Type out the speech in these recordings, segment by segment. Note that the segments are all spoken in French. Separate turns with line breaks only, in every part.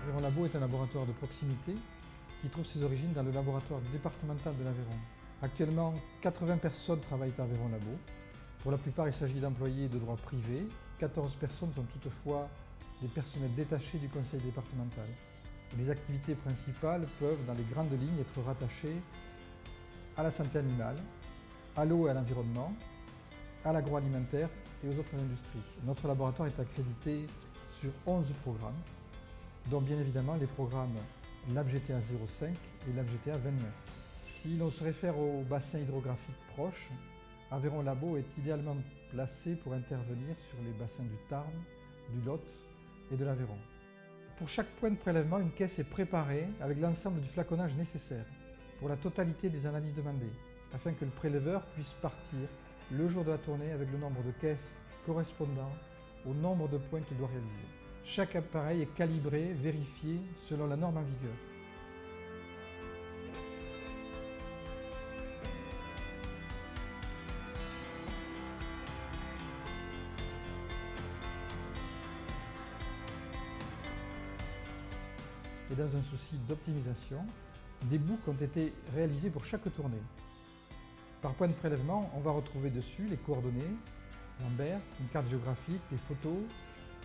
Aveyron Labo est un laboratoire de proximité qui trouve ses origines dans le laboratoire départemental de l'Aveyron. Actuellement, 80 personnes travaillent à Aveyron Labo. Pour la plupart, il s'agit d'employés de droit privé. 14 personnes sont toutefois des personnels détachés du conseil départemental. Les activités principales peuvent, dans les grandes lignes, être rattachées à la santé animale, à l'eau et à l'environnement, à l'agroalimentaire et aux autres industries. Notre laboratoire est accrédité sur 11 programmes, dont bien évidemment les programmes LabGTA 05 et LabGTA 29. Si l'on se réfère au bassin hydrographique proche, Aveyron Labo est idéalement placé pour intervenir sur les bassins du Tarn, du Lot et de l'Aveyron. Pour chaque point de prélèvement, une caisse est préparée avec l'ensemble du flaconnage nécessaire pour la totalité des analyses demandées, afin que le préleveur puisse partir le jour de la tournée avec le nombre de caisses correspondant au nombre de points qu'il doit réaliser. Chaque appareil est calibré, vérifié selon la norme en vigueur. Et dans un souci d'optimisation, des boucles ont été réalisées pour chaque tournée. Par point de prélèvement, on va retrouver dessus les coordonnées, Lambert, une carte géographique, des photos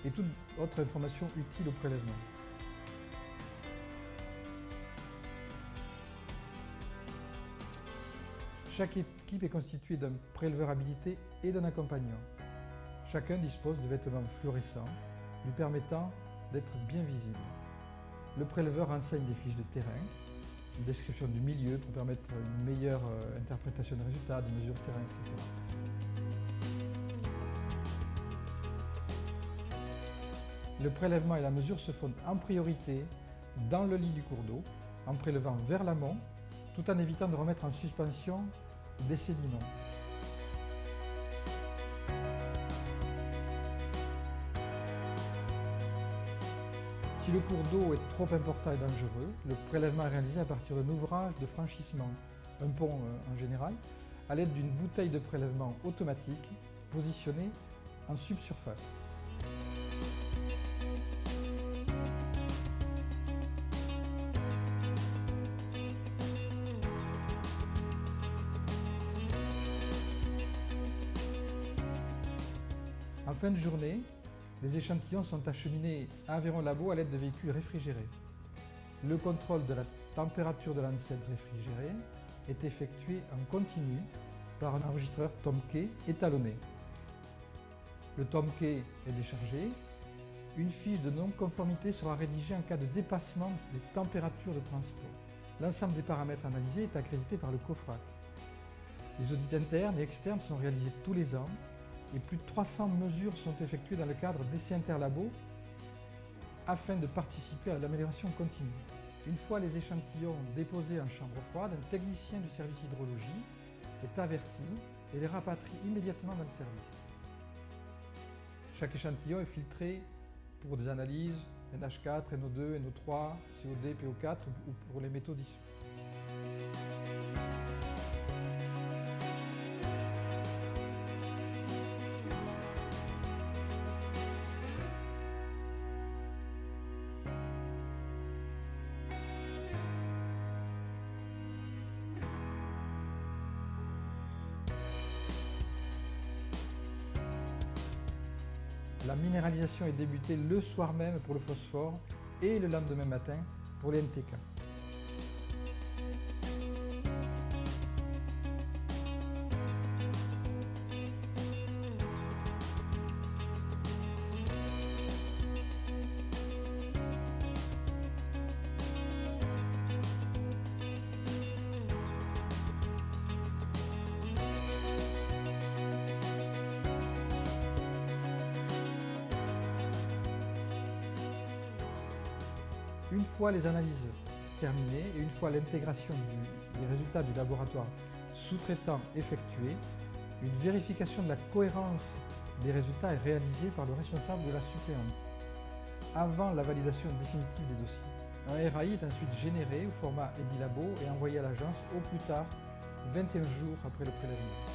et toute autre information utile au prélèvement. Chaque équipe est constituée d'un préleveur habilité et d'un accompagnant. Chacun dispose de vêtements fluorescents lui permettant d'être bien visible. Le préleveur enseigne des fiches de terrain, une description du milieu pour permettre une meilleure interprétation des résultats, des mesures de terrain, etc. Le prélèvement et la mesure se font en priorité dans le lit du cours d'eau, en prélevant vers l'amont, tout en évitant de remettre en suspension des sédiments. Si le cours d'eau est trop important et dangereux, le prélèvement est réalisé à partir d'un ouvrage de franchissement, un pont en général, à l'aide d'une bouteille de prélèvement automatique positionnée en subsurface. En fin de journée, les échantillons sont acheminés à Aveyron Labo à l'aide de véhicules réfrigérés. Le contrôle de la température de l'enceinte réfrigérée est effectué en continu par un enregistreur Tomke étalonné. Le Tomke est déchargé. Une fiche de non-conformité sera rédigée en cas de dépassement des températures de transport. L'ensemble des paramètres analysés est accrédité par le COFRAC. Les audits internes et externes sont réalisés tous les ans et plus de 300 mesures sont effectuées dans le cadre d'essais interlabos afin de participer à l'amélioration continue. Une fois les échantillons déposés en chambre froide, un technicien du service hydrologie est averti et les rapatrie immédiatement dans le service. Chaque échantillon est filtré pour des analyses NH4, NO2, NO3, COD, PO4 ou pour les métaux dissous. La minéralisation est débutée le soir même pour le phosphore et le lendemain matin pour les NTK. Une fois les analyses terminées et une fois l'intégration des résultats du laboratoire sous-traitant effectuée, une vérification de la cohérence des résultats est réalisée par le responsable de la suppléante avant la validation définitive des dossiers. Un RAI est ensuite généré au format Edilabo et envoyé à l'agence au plus tard 21 jours après le prélèvement.